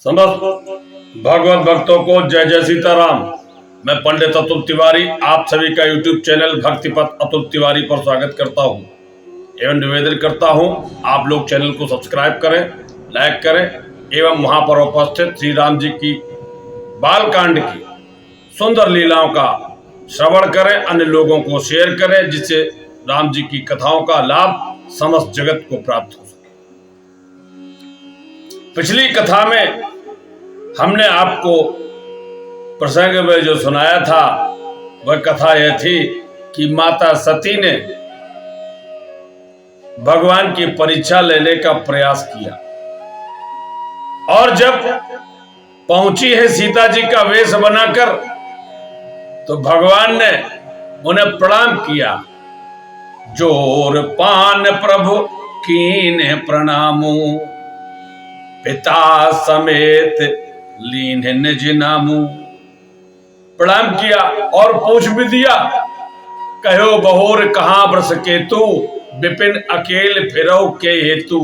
समस्त भगवत भक्तों को जय जय सीताराम। मैं पंडित अतुल तिवारी आप सभी का यूट्यूब चैनल भक्ति पथ अतुल तिवारी पर स्वागत करता हूं एवं निवेदन करता हूं आप लोग चैनल को सब्सक्राइब करें, लाइक करें एवं वहां पर उपस्थित श्री राम जी की बालकांड की सुंदर लीलाओं का श्रवण करें, अन्य लोगों को शेयर करें जिससे राम जी की कथाओं का लाभ समस्त जगत को प्राप्त हो सके। पिछली कथा में हमने आपको प्रसंग में जो सुनाया था वह कथा यह थी कि माता सती ने भगवान की परीक्षा लेने का प्रयास किया और जब पहुंची है सीता जी का वेश बनाकर तो भगवान ने उन्हें प्रणाम किया। जोर पान प्रभु कीने प्रणामो पिता समेत लीन निज नामू। प्रणाम किया और पूछ भी दिया, कहो बहोर कहां बरस केतु विपिन अकेल फिरो के हेतु।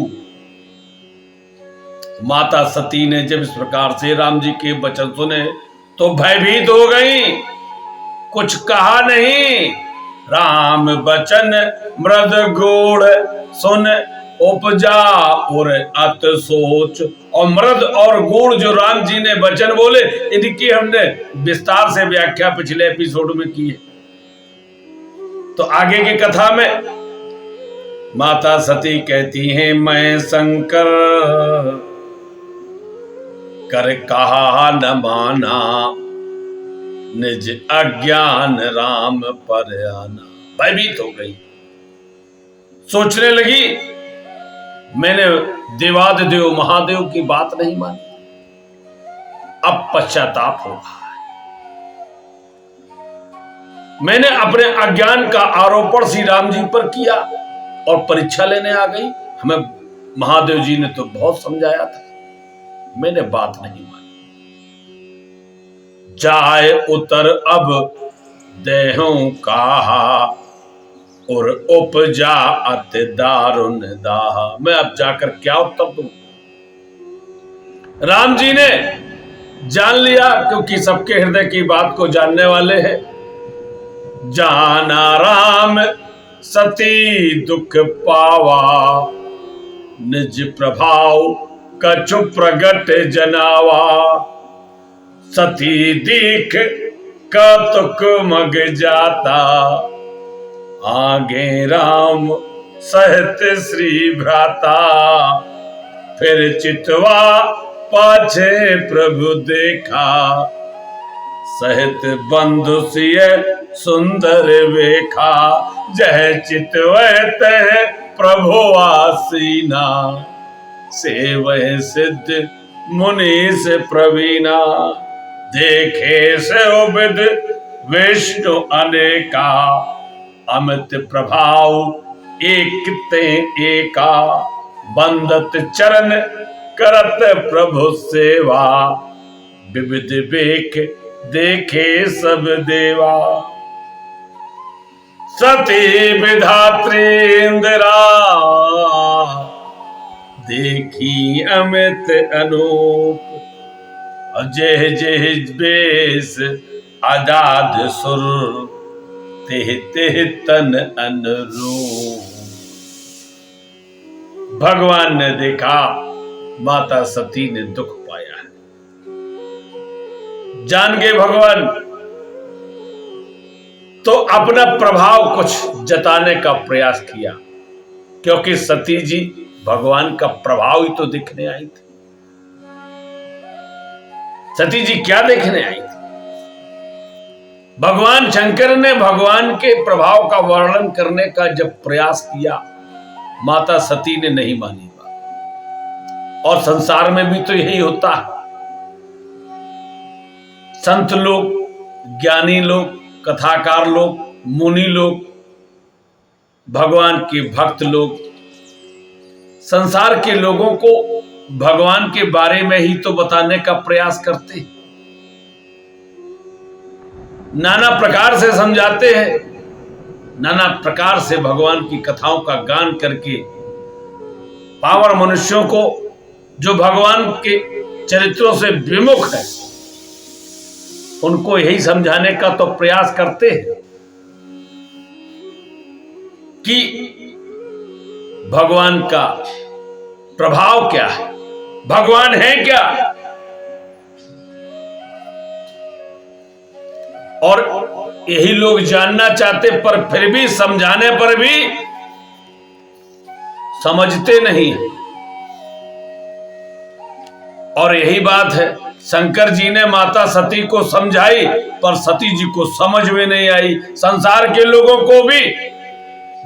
माता सती ने जब इस प्रकार से राम जी के वचन सुने तो भयभीत हो गई, कुछ कहा नहीं। राम वचन मृद गुण सुन उपजा और अत सोच। और मृद और गुण जो राम जी ने वचन बोले इनकी हमने विस्तार से व्याख्या पिछले एपिसोड में की है। तो आगे की कथा में माता सती कहती हैं, मैं शंकर कर कहा न माना निज अज्ञान राम पर आना। भयभीत हो गई, सोचने लगी मैंने देवादिदेव महादेव की बात नहीं मानी, अब पश्चाताप होगा। मैंने अपने अज्ञान का आरोपण श्री राम जी पर किया और परीक्षा लेने आ गई। हमें महादेव जी ने तो बहुत समझाया था, मैंने बात नहीं मानी। जाए उतर अब देहों कहा और उपजा अति दारुण दाहा। मैं अब जाकर क्या उत्तर दूं? राम जी ने जान लिया, क्योंकि सबके हृदय की बात को जानने वाले हैं। जाना राम सती दुख पावा निज प्रभाव कछु प्रगट जनावा। सती दीख कतुक मग जाता आगे राम सहित श्री भ्राता। फिर चितवा पाछे प्रभु देखा सहित बंधु सिय सुंदर वेखा। जह चितवह तह प्रभु आसीना सेवह सिद्ध मुनि से प्रवीणा। देखे से विद विष्णु अनेका अमित प्रभाव एक ते एका। बंदत चरण करत प्रभु सेवा विविध बेख देखे सब देवा। सती विधात्री इंदिरा देखी अमित अनूप। जह जह बेस आजाद सुर तेह तेह तन अनुरूप। भगवान ने देखा माता सती ने दुख पाया है, जान गए भगवान, तो अपना प्रभाव कुछ जताने का प्रयास किया, क्योंकि सती जी भगवान का प्रभाव ही तो दिखने आई थी। सती जी क्या देखने आई थी? भगवान शंकर ने भगवान के प्रभाव का वर्णन करने का जब प्रयास किया, माता सती ने नहीं मानी बात। और संसार में भी तो यही होता है, संत लोग, ज्ञानी लोग, कथाकार लोग, मुनि लोग, भगवान के भक्त लोग संसार के लोगों को भगवान के बारे में ही तो बताने का प्रयास करते हैं, नाना प्रकार से समझाते हैं, नाना प्रकार से भगवान की कथाओं का गान करके पावर मनुष्यों को जो भगवान के चरित्रों से विमुख है, उनको यही समझाने का तो प्रयास करते हैं कि भगवान का प्रभाव क्या है, भगवान है क्या, और यही लोग जानना चाहते, पर फिर भी समझाने पर भी समझते नहीं। और यही बात है, शंकर जी ने माता सती को समझाई पर सती जी को समझ में नहीं आई। संसार के लोगों को भी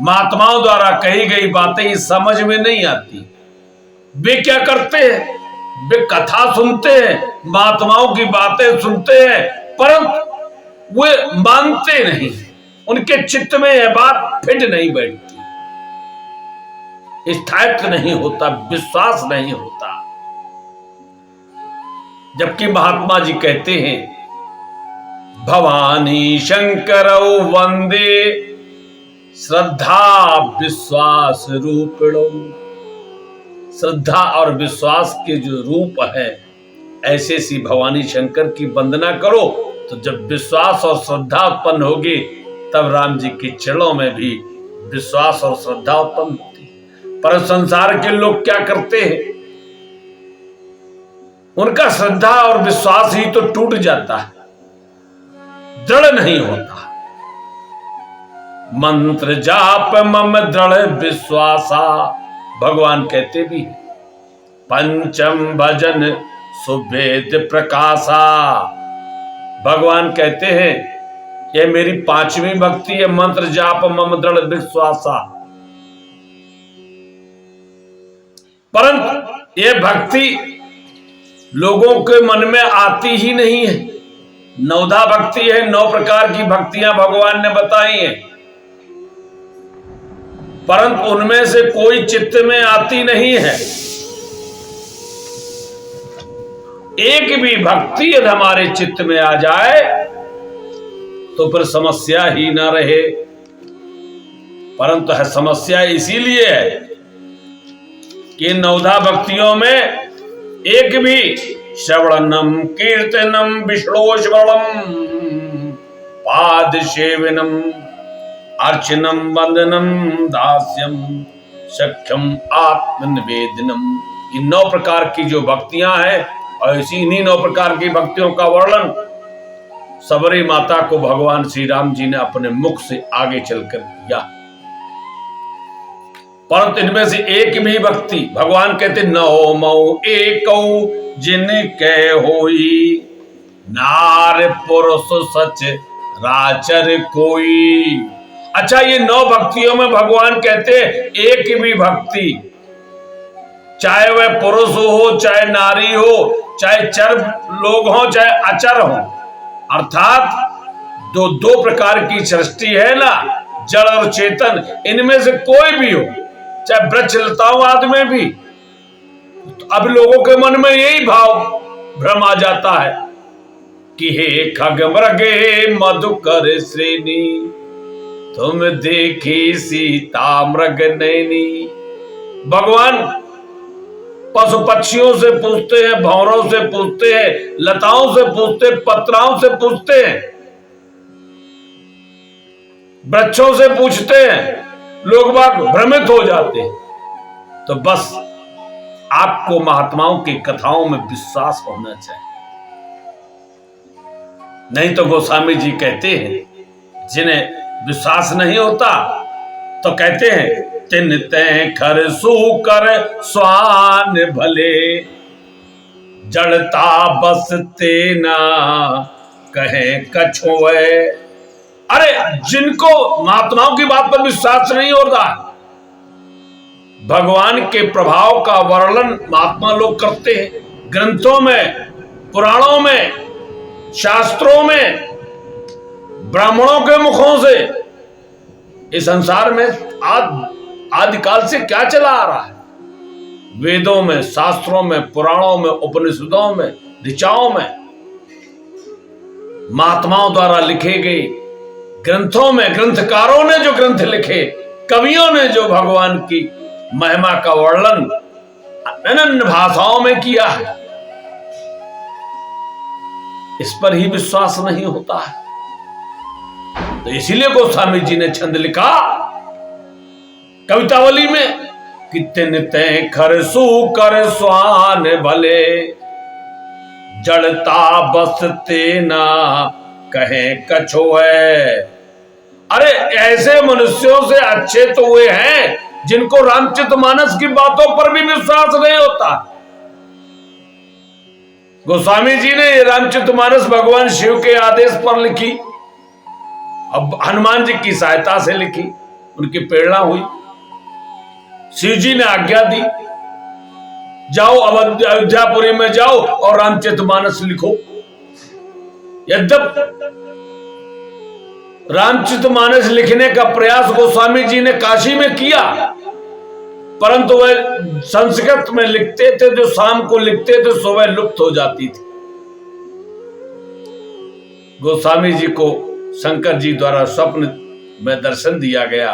महात्माओं द्वारा कही गई बातें समझ में नहीं आती। वे क्या करते हैं, वे कथा सुनते हैं, महात्माओं की बातें सुनते हैं, परंतु वे मानते नहीं, उनके चित्त में यह बात फिट नहीं बैठती, स्थायित्व नहीं होता, विश्वास नहीं होता। जबकि महात्मा जी कहते हैं, भवानी शंकरौ वंदे श्रद्धा विश्वास रूपिणो। श्रद्धा और विश्वास के जो रूप है, ऐसे सी भवानी शंकर की वंदना करो, तो जब विश्वास और श्रद्धा उत्पन्न होगी तब राम जी के चरणों में भी विश्वास और श्रद्धा उत्पन्न होती है। पर संसार के लोग क्या करते हैं, उनका श्रद्धा और विश्वास ही तो टूट जाता है, दृढ़ नहीं होता। मंत्र जाप मम दृढ़ विश्वासा, भगवान कहते भी, पंचम भजन सुवेद प्रकाशा। भगवान कहते हैं, यह मेरी पांचवी भक्ति है, मंत्र जाप मम दृढ़ विश्वासा। परंतु यह भक्ति लोगों के मन में आती ही नहीं है। नवधा भक्ति है, 9 प्रकार की भक्तियां भगवान ने बताई हैं, परंतु उनमें से कोई चित्त में आती नहीं है। एक भी भक्ति यदि हमारे चित्त में आ जाए तो फिर समस्या ही ना रहे। परंतु है समस्या इसीलिए है कि नवधा भक्तियों में एक भी श्रवणम कीर्तनम विष्णोश्वरम पाद सेवनम अर्चनम वंदनम दास्यम सख्यम आत्मनिवेदनम, ये 9 प्रकार की जो भक्तियां हैं, और इसी इन्हीं 9 प्रकार की भक्तियों का वर्णन सबरी माता को भगवान श्री राम जी ने अपने मुख से आगे चलकर किया। परंतु इनमें से एक भी भक्ति, भगवान कहते, नौ मऊ एकौ जिनके होई, नार पुरुष सच राचर कोई। अच्छा, ये 9 भक्तियों में भगवान कहते एक भी भक्ति, चाहे वह पुरुष हो, चाहे नारी हो, चाहे चर लोग हो, चाहे अचर हो, अर्थात दो प्रकार की सृष्टि है ना, जड़ और चेतन, इनमें से कोई भी हो, चाहे वृक्ष लताओं आदि में भी। तो अब लोगों के मन में यही भाव भ्रम आ जाता है कि हे खग मृगे मधुकर श्रेणी, तुम देखी सीता मृग नैनी। भगवान पशु पक्षियों से पूछते हैं, भंवरों से पूछते हैं, लताओं से पूछते हैं, पत्राओं से पूछते हैं, वृक्षों से पूछते हैं, लोग बाग भ्रमित हो जाते हैं। तो बस आपको महात्माओं की कथाओं में विश्वास होना चाहिए। नहीं तो गोस्वामी जी कहते हैं, जिन्हें विश्वास नहीं होता तो कहते हैं, तिन तैं खर सूकर स्वान भले, जड़ता बसते ना कहे कछुए। अरे जिनको महात्माओं की बात पर विश्वास नहीं होता, भगवान के प्रभाव का वर्णन महात्मा लोग करते हैं, ग्रंथों में, पुराणों में, शास्त्रों में, ब्राह्मणों के मुखों से। इस संसार में आदिकाल से क्या चला आ रहा है, वेदों में, शास्त्रों में, पुराणों में, उपनिषदों में, ऋचाओं में, महात्माओं द्वारा लिखे गए ग्रंथों में, ग्रंथकारों ने जो ग्रंथ लिखे, कवियों ने जो भगवान की महिमा का वर्णन अनन्य भाषाओं में किया है, इस पर ही विश्वास नहीं होता है। तो इसीलिए गोस्वामी जी ने छंद लिखा कवितावली में कि तिन ते खरसू कर स्वान भले, जड़ता बसते ना कहे कछो है। अरे ऐसे मनुष्यों से अच्छे तो वे हैं जिनको रामचरितमानस की बातों पर भी विश्वास नहीं होता। गोस्वामी जी ने ये रामचरितमानस भगवान शिव के आदेश पर लिखी, अब हनुमान जी की सहायता से लिखी, उनकी प्रेरणा हुई। शिव जी ने आज्ञा दी, जाओ अयोध्यापुरी में जाओ और रामचरितमानस लिखो। यद्यप रामचरितमानस लिखने का प्रयास गोस्वामी जी ने काशी में किया, परंतु वह संस्कृत में लिखते थे, जो शाम को लिखते थे सुबह लुप्त हो जाती थी। गोस्वामी जी को शंकर जी द्वारा स्वप्न में दर्शन दिया गया,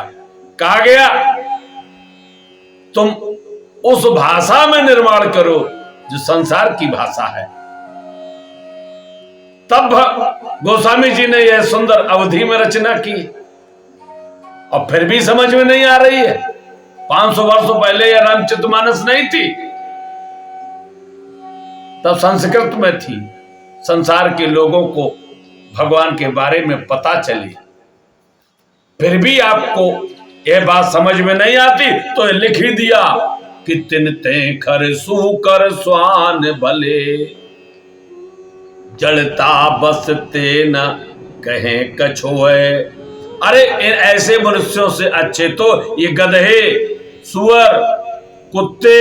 कहा गया तुम उस भाषा में निर्माण करो जो संसार की भाषा है। तब गोस्वामी जी ने यह सुंदर अवधि में रचना की, और फिर भी समझ में नहीं आ रही है। 500 वर्षों पहले यह रामचरितमानस नहीं थी, तब संस्कृत में थी। संसार के लोगों को भगवान के बारे में पता चली, फिर भी आपको यह बात समझ में नहीं आती, तो लिख ही दिया कि तिन ते खरसू कर स्वान भले, जड़ता बसते न कहे कछो है। अरे ऐसे मनुष्यों से अच्छे तो ये गधे, सुअर, कुत्ते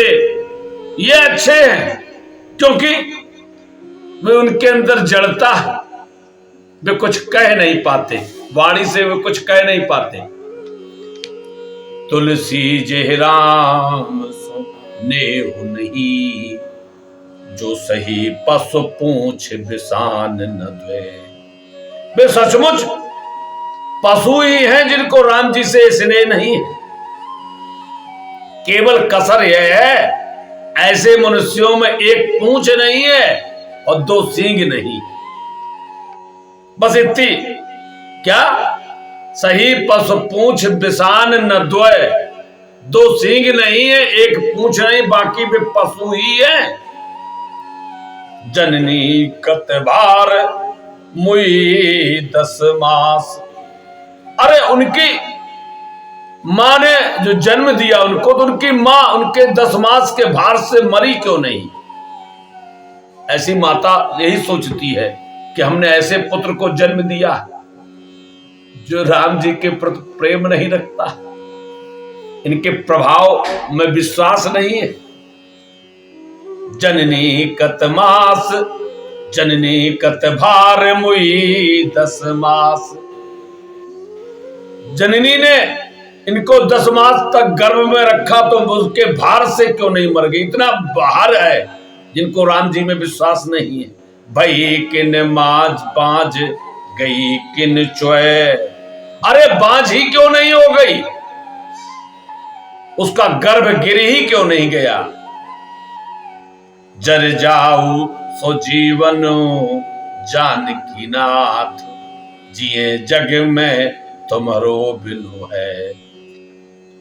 ये अच्छे हैं, क्योंकि वे उनके अंदर जड़ता है, वे कुछ कह नहीं पाते, वाणी से वे कुछ कह नहीं पाते। तुलसी जे राम सो नेहु नहीं, जो सही पशु पूछ बिसान न द्वे। वे सचमुच पशु ही हैं जिनको राम जी से स्नेह नहीं है। केवल कसर यह है, ऐसे मनुष्यों में एक पूंछ नहीं है और 2 सींग नहीं, बस इतनी। क्या? सही पशु पूंछ बिसान न द्वय, 2 सींग नहीं है, एक पूंछ नहीं, बाकी वे पशु ही है। जननी कतबार मुई 10 मास। अरे उनकी मां ने जो जन्म दिया उनको, तो उनकी मां उनके 10 मास के भार से मरी क्यों नहीं? ऐसी माता यही सोचती है कि हमने ऐसे पुत्र को जन्म दिया जो राम जी के प्रति प्रेम नहीं रखता, इनके प्रभाव में विश्वास नहीं है। जननी कत मास, जननी कत भार मुई 10 मास। जननी ने इनको 10 मास तक गर्भ में रखा, तो उसके भार से क्यों नहीं मर गई? इतना भार है जिनको राम जी में विश्वास नहीं है। भई किन माज बाज गई किन चोय। अरे बाज ही क्यों नहीं हो गई? उसका गर्भ गिर ही क्यों नहीं गया? जर जाऊ सो जीवन जानकी नाथ, जिए जग में तुम्हारो बिनु है।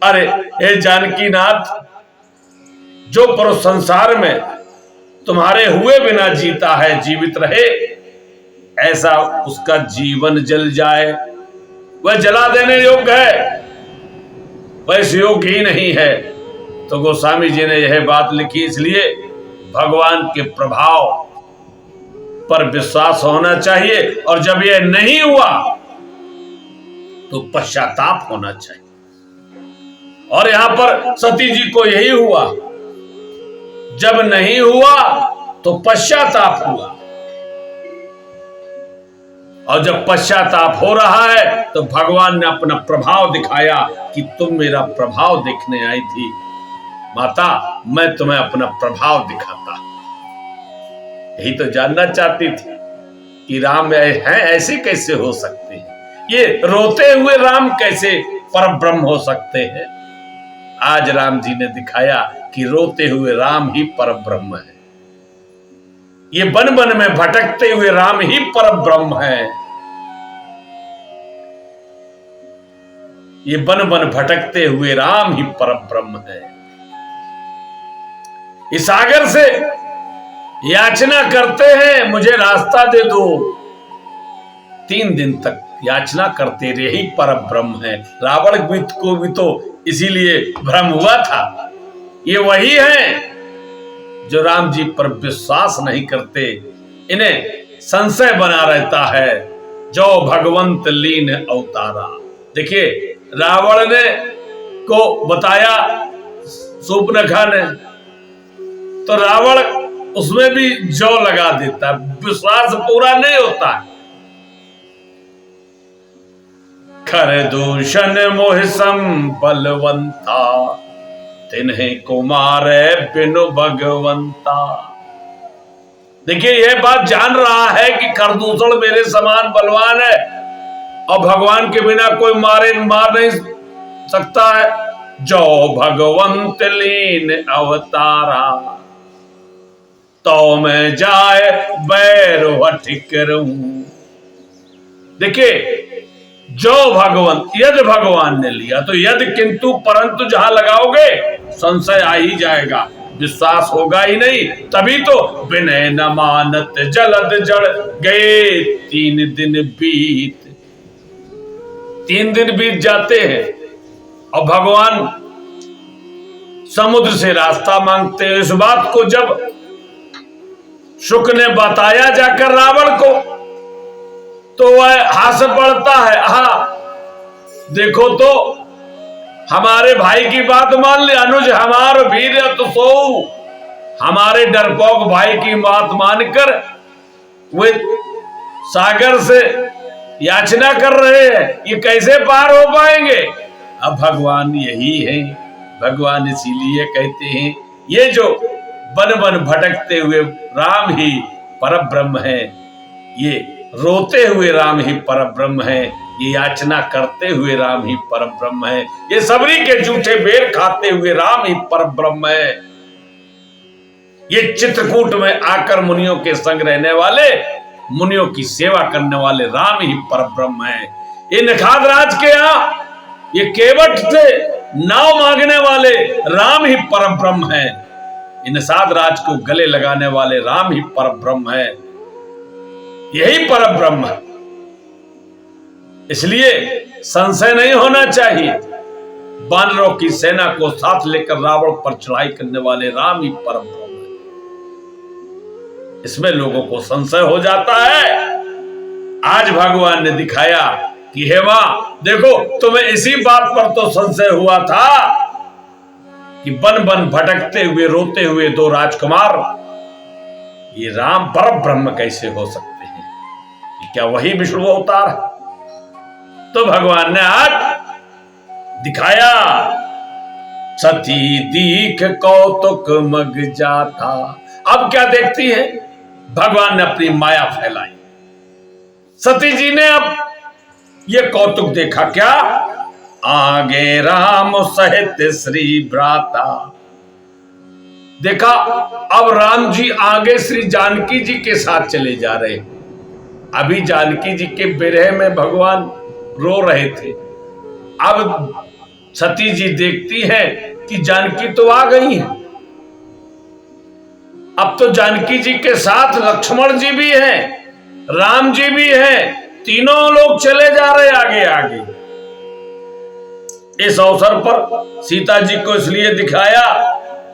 अरे हे जानकी नाथ, जो पुरुष संसार में तुम्हारे हुए बिना जीता है, जीवित रहे, ऐसा उसका जीवन जल जाए, वह जला देने योग्य है, वह इस योग्य ही नहीं है। तो गोस्वामी जी ने यह बात लिखी, इसलिए भगवान के प्रभाव पर विश्वास होना चाहिए, और जब यह नहीं हुआ तो पश्चाताप होना चाहिए। और यहां पर सती जी को यही हुआ, जब नहीं हुआ तो पश्चाताप हुआ, और जब पश्चाताप हो रहा है तो भगवान ने अपना प्रभाव दिखाया कि तुम मेरा प्रभाव देखने आई थी माता, मैं तुम्हें अपना प्रभाव दिखाता। यही तो जानना चाहती थी कि राम हैं ऐसे कैसे हो सकते हैं, ये रोते हुए राम कैसे परब्रह्म हो सकते हैं। आज राम जी ने दिखाया कि रोते हुए राम ही परब्रह्म है। ये वन वन में भटकते हुए राम ही परम ब्रह्म है। ये वन वन भटकते हुए राम ही परम ब्रह्म है। इस सागर से याचना करते हैं, मुझे रास्ता दे दो। 3 दिन तक याचना करते रहे, ही परम ब्रह्म है। रावण को भी तो इसीलिए भ्रम हुआ था। ये वही है जो राम जी पर विश्वास नहीं करते, इन्हें संशय बना रहता है। जो भगवंत लीन अवतारा। देखिए, रावण ने को बताया सूर्पनखा ने, तो रावण उसमें भी जौ लगा देता, विश्वास पूरा नहीं होता। खर दूषण मोह संबलवंता, तिन्हें कुमार बिनु भगवंता। देखिए, यह बात जान रहा है कि खरदूषण मेरे समान बलवान है और भगवान के बिना कोई मार नहीं सकता है। जो भगवंत लीन अवतारा, तो मैं जाए बैर हठ करूं। देखिए, जो भगवंत, यदि भगवान ने लिया तो यदि किंतु परंतु जहां लगाओगे संशय आ ही जाएगा, विश्वास होगा ही नहीं। तभी तो विनय न मानत जलद जड़ गए 3 दिन बीत। 3 दिन बीत जाते हैं और भगवान समुद्र से रास्ता मांगते हैं। इस बात को जब शुक ने बताया जाकर रावण को, तो वह हाथ पड़ता है। देखो तो हमारे भाई की बात मान ले, अनुज हमार वीर तो सो। हमारे डरपोक भाई की बात मानकर वे सागर से याचना कर रहे हैं, ये कैसे पार हो पाएंगे? अब भगवान यही है। भगवान इसीलिए कहते हैं, ये जो वन वन भटकते हुए राम ही परम ब्रह्म है, ये रोते हुए राम ही परम ब्रह्म है, ये याचना करते हुए राम ही परम ब्रह्म है, ये सबरी के जूठे बेर खाते हुए राम ही परम ब्रह्म है। ये चित्रकूट में आकर मुनियों के संग रहने वाले, मुनियों की सेवा करने वाले राम ही परम ब्रह्म है। ये निखाद राज के यहाँ ये केवट से नाव मांगने वाले राम ही परम ब्रह्म है। इन निषाद राज को गले लगाने वाले राम ही परम ब्रह्म है। यही परम ब्रह्म है। इसलिए संशय नहीं होना चाहिए। वानरों की सेना को साथ लेकर रावण पर चढ़ाई करने वाले राम ही परम ब्रह्म है। इसमें लोगों को संशय हो जाता है। आज भगवान ने दिखाया कि हे मां, देखो तुम्हें इसी बात पर तो संशय हुआ था कि वन वन भटकते हुए रोते हुए 2 राजकुमार ये राम परम ब्रह्म कैसे हो सकते हैं? क्या वही विष्णु अवतार है? तो भगवान ने आज दिखाया। सती दीख कौतुक मग जाता। अब क्या देखती है? भगवान ने अपनी माया फैलाई। सती जी ने अब ये कौतुक देखा। क्या? आगे राम सहित श्री भ्राता। देखा, अब राम जी आगे श्री जानकी जी के साथ चले जा रहे। अभी जानकी जी के विरह में भगवान रो रहे थे। अब सती जी देखती है कि जानकी तो आ गई है। अब तो जानकी जी के साथ लक्ष्मण जी भी हैं, राम जी भी हैं, तीनों लोग चले जा रहे आगे आगे। इस अवसर पर सीता जी को इसलिए दिखाया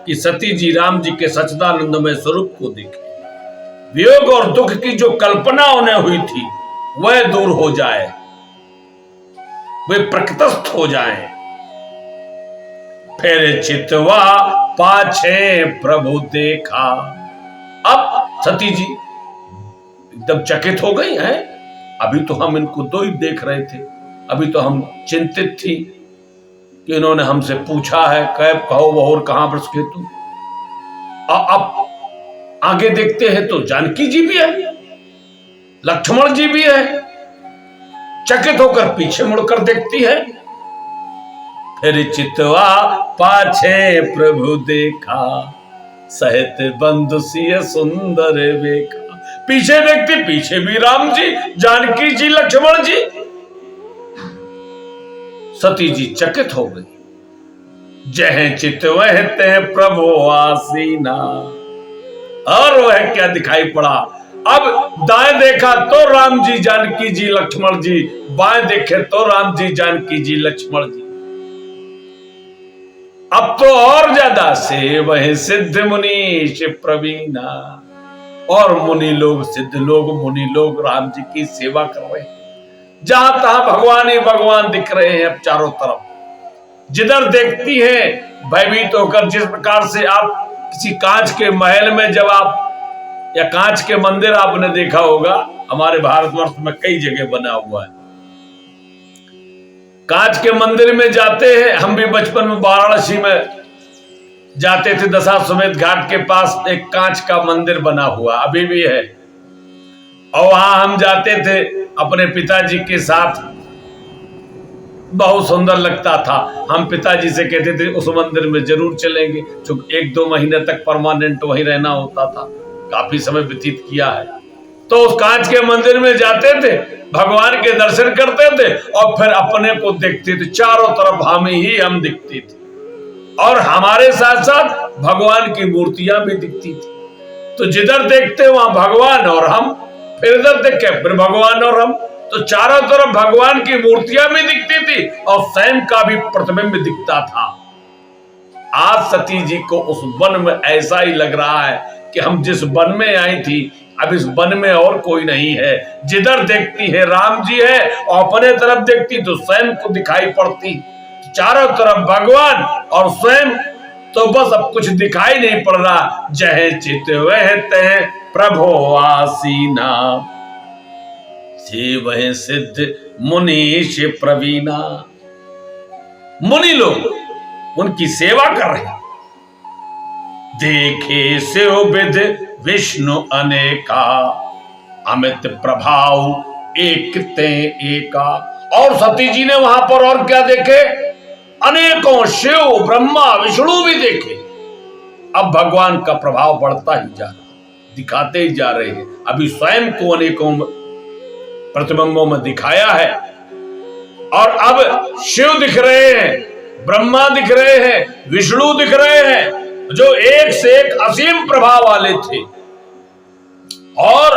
कि सती जी राम जी के सच्चिदानंदमय स्वरूप को देखे, वियोग और दुख की जो कल्पना उन्हें हुई थी वह दूर हो जाए, वे प्रकृतस्थ हो जाएं। फिर चितवा पाछे प्रभु देखा। अब सती जी एकदम चकित हो गई हैं। अभी तो हम इनको 2 ही देख रहे थे, अभी तो हम चिंतित थी कि इन्होंने हमसे पूछा है कैब कहो बहुर कहां बृषकेतु। अब आगे देखते हैं तो जानकी जी भी है, लक्ष्मण जी भी है। चकित होकर पीछे मुड़कर देखती है। फिर चितवा पाछे प्रभु देखा। सहत बंधु सिय सुंदर वेखा। पीछे देखते, पीछे भी राम जी, जानकी जी, लक्ष्मण जी। सती जी चकित हो गई। जह चित वह तह प्रभु आसीना। और वह क्या दिखाई पड़ा? अब दाएं देखा तो राम जी, जानकी जी, लक्ष्मण जी, बाएं देखे तो राम जी, जानकी जी, लक्ष्मण जी। अब तो और ज्यादा से वह सिद्ध मुनीश प्रवीणा। और मुनि लोग, सिद्ध लोग, मुनि लोग राम जी की सेवा कर रहे हैं। जहां तहां भगवान ही भगवान दिख रहे हैं। अब चारों तरफ जिधर देखती हैं भयभीत होकर। जिस प्रकार से आप किसी कांच के महल में जब आप, या कांच के मंदिर आपने देखा होगा, हमारे भारतवर्ष में कई जगह बना हुआ है। कांच के मंदिर में जाते हैं। हम भी बचपन में वाराणसी में जाते थे। दशाश्वमेध घाट के पास एक कांच का मंदिर बना हुआ, अभी भी है। और वहां हम जाते थे अपने पिताजी के साथ। बहुत सुंदर लगता था। हम पिताजी से कहते थे उस मंदिर में जरूर चलेंगे। चूंकि 1-2 महीने तक परमानेंट वहीं रहना होता था। काफी समय व्यतीत किया है। तो उस कांच के मंदिर में जाते थे, भगवान के दर्शन करते थे और फिर अपने को देखते थे। चारों तरफ हमें ही हम दिखती थी और हमारे साथ साथ भगवान की मूर्तियां भी दिखती थी। तो जिधर देखते वहां भगवान और हम, फिर इधर देखे फिर भगवान और हम। तो चारों तरफ भगवान की मूर्तियां भी दिखती थी और स्वयं का भी प्रतिबिंब दिखता था। आज सती जी को उस वन में ऐसा ही लग रहा है कि हम जिस वन में आई थी, अब इस वन में और कोई नहीं है। जिधर देखती है राम जी है और अपने तरफ देखती तो स्वयं को दिखाई पड़ती। चारों तरफ भगवान और स्वयं, तो बस अब कुछ दिखाई नहीं पड़ रहा। जह चित वह तह प्रभु आसीना। से वह सिद्ध मुनीश प्रवीणा। मुनि लोग उनकी सेवा कर रहे। देखे शिव विद विष्णु अनेका। अमित प्रभाव एक ते एका। और सती जी ने वहां पर और क्या देखे? अनेकों शिव, ब्रह्मा, विष्णु भी देखे। अब भगवान का प्रभाव बढ़ता ही जा रहा, दिखाते ही जा रहे हैं। अभी स्वयं को अनेकों प्रतिबिंबों में दिखाया है और अब शिव दिख रहे हैं, ब्रह्मा दिख रहे हैं, विष्णु दिख रहे हैं, जो एक से एक असीम प्रभाव वाले थे। और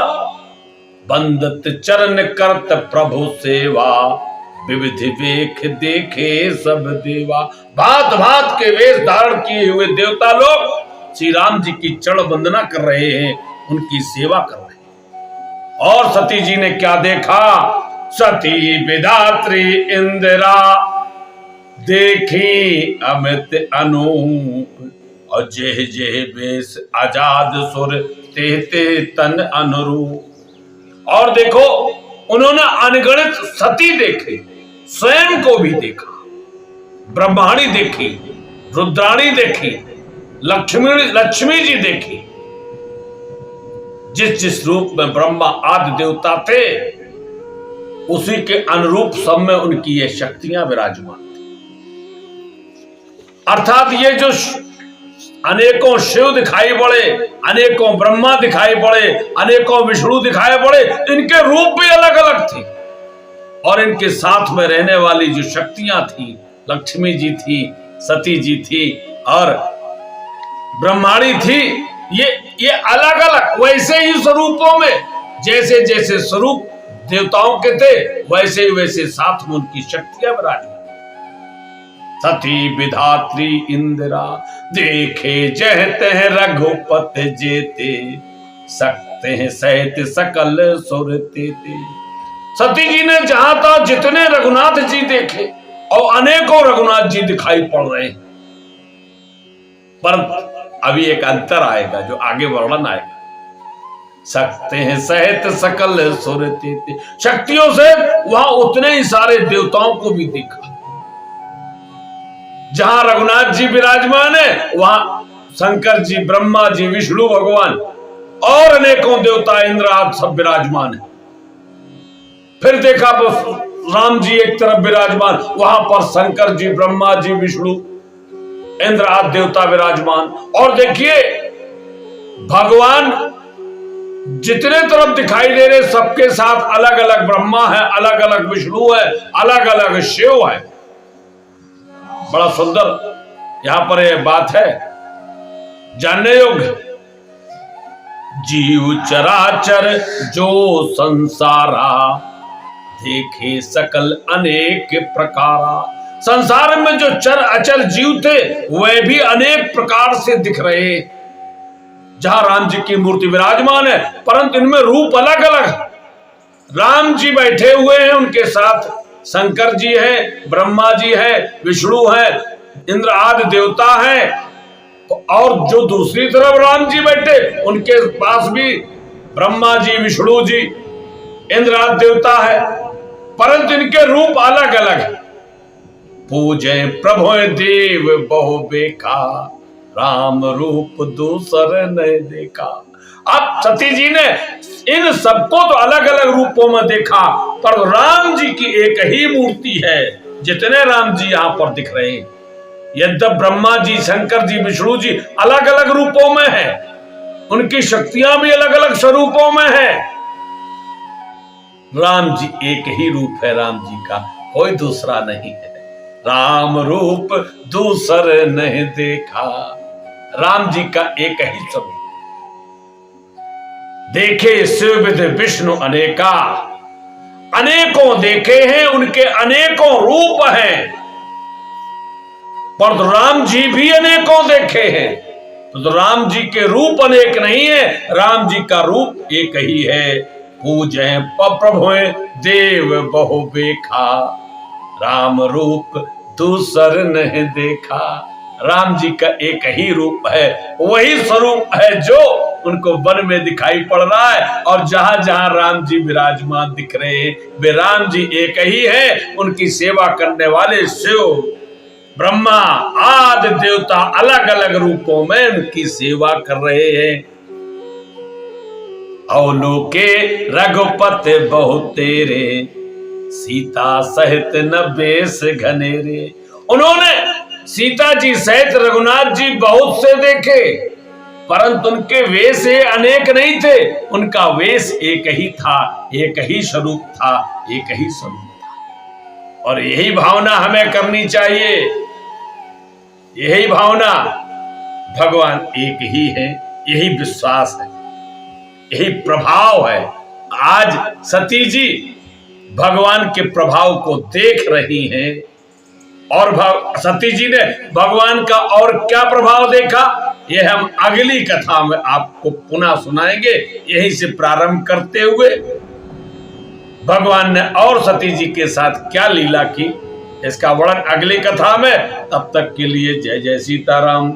बंदत चरण करत प्रभु सेवा। विविध वेख देखे सब देवा। भांत भांत के वेश धारण किए हुए देवता लोग श्री राम जी की चरण वंदना कर रहे हैं, उनकी सेवा कर रहे हैं। और सती जी ने क्या देखा? सती विधात्री इंदिरा। देखी अमित अनूप। और जेह जेह बेस आजाद सुर ते ते तन अनुरूप। और देखो उन्होंने अनगणित सती देखे, स्वयं को भी देखा। ब्रह्माणी देखी, रुद्राणी देखी, लक्ष्मी जी देखी। जिस जिस रूप में ब्रह्मा आदि देवता थे, उसी के अनुरूप सब में उनकी ये शक्तियां विराजमान थी। अर्थात ये जो अनेकों शिव दिखाई पड़े, अनेकों ब्रह्मा दिखाई पड़े, अनेकों विष्णु दिखाई पड़े, इनके रूप भी अलग अलग थे। और इनके साथ में रहने वाली जो शक्तियां थी, लक्ष्मी जी थी, सती जी थी और ब्रह्माणी थी, ये अलग अलग वैसे ही स्वरूपों में, जैसे जैसे स्वरूप देवताओं के थे वैसे वैसे साथ में उनकी शक्तियां विराजमान। सती विधात्री इंदिरा। देखे जहते हैं रघुपत जेते। सकते हैं सहित सकल सुरते। सती जी ने जहां तक जितने रघुनाथ जी देखे और अनेकों रघुनाथ जी दिखाई पड़ रहे हैं, पर अभी एक अंतर आएगा जो आगे वर्णन आएगा। सकते हैं सहित सकल सुरते। शक्तियों से वहां उतने ही सारे देवताओं को भी देखा। जहां रघुनाथ जी विराजमान है वहां शंकर जी, ब्रह्मा जी, विष्णु भगवान और अनेकों देवता, इंद्र आदि सब विराजमान है। फिर देखा राम जी एक तरफ विराजमान, वहां पर शंकर जी, ब्रह्मा जी, विष्णु, इंद्र आदि देवता विराजमान। और देखिए भगवान जितने तरफ दिखाई दे रहे सबके साथ अलग अलग ब्रह्मा है, अलग अलग विष्णु है, अलग अलग शिव है। बड़ा सुंदर यहां पर यह बात है, जानने योग्य। जीव चराचर जो संसारा, देखे सकल अनेक प्रकारा। संसार में जो चर अचर जीव थे वह भी अनेक प्रकार से दिख रहे। जहां राम जी की मूर्ति विराजमान है, परंतु इनमें रूप अलग अलग। राम जी बैठे हुए हैं, उनके साथ शंकर जी है, ब्रह्मा जी है, विष्णु है, इंद्र आदि देवता है। और जो दूसरी तरफ राम जी बैठे, उनके पास भी ब्रह्मा जी, विष्णु जी, इंद्र आदि देवता है, परंतु इनके रूप अलग अलग है। पूजे प्रभु देव बहु बेखा, राम रूप दूसर नहीं देखा। अब सती जी ने इन सबको तो अलग अलग रूपों में देखा, पर राम जी की एक ही मूर्ति है। जितने राम जी यहां पर दिख रहे हैं, यद्यप ब्रह्मा जी, शंकर जी, विष्णु जी अलग अलग रूपों में है, उनकी शक्तियां भी अलग अलग स्वरूपों में है, राम जी एक ही रूप है। राम जी का कोई दूसरा नहीं है। राम रूप दूसर नहीं देखा, राम जी का एक ही स्वरूप। देखे शिव विधि विष्णु अनेका, अनेकों देखे हैं, उनके अनेकों रूप हैं, पर राम जी भी अनेकों देखे हैं। तो राम जी के रूप अनेक नहीं है, राम जी का रूप एक ही है। पूजे प्रभु देव बहु बेखा, राम रूप दूसर नहीं देखा। राम जी का एक ही रूप है, वही स्वरूप है जो उनको वन में दिखाई पड़ रहा है। और जहां जहां राम जी विराजमान दिख रहे हैं, वे राम जी एक ही है। उनकी सेवा करने वाले शिव, ब्रह्मा आदि देवता अलग अलग रूपों में उनकी सेवा कर रहे हैं। अवलोके रघुपति बहु तेरे, सीता सहित न बेस घनेरे। उन्होंने सीता जी सहित रघुनाथ जी बहुत से देखे, परंतु उनके वेश अनेक नहीं थे, उनका वेश एक ही था, एक ही स्वरूप था, एक ही स्वरूप था। और यही भावना हमें करनी चाहिए, यही भावना। भगवान एक ही है, यही विश्वास है, यही प्रभाव है। आज सती जी भगवान के प्रभाव को देख रही हैं, और सती जी ने भगवान का और क्या प्रभाव देखा, यह हम अगली कथा में आपको पुनः सुनाएंगे। यहीं से प्रारंभ करते हुए भगवान ने और सती जी के साथ क्या लीला की, इसका वर्णन अगली कथा में। तब तक के लिए जय जय सीताराम।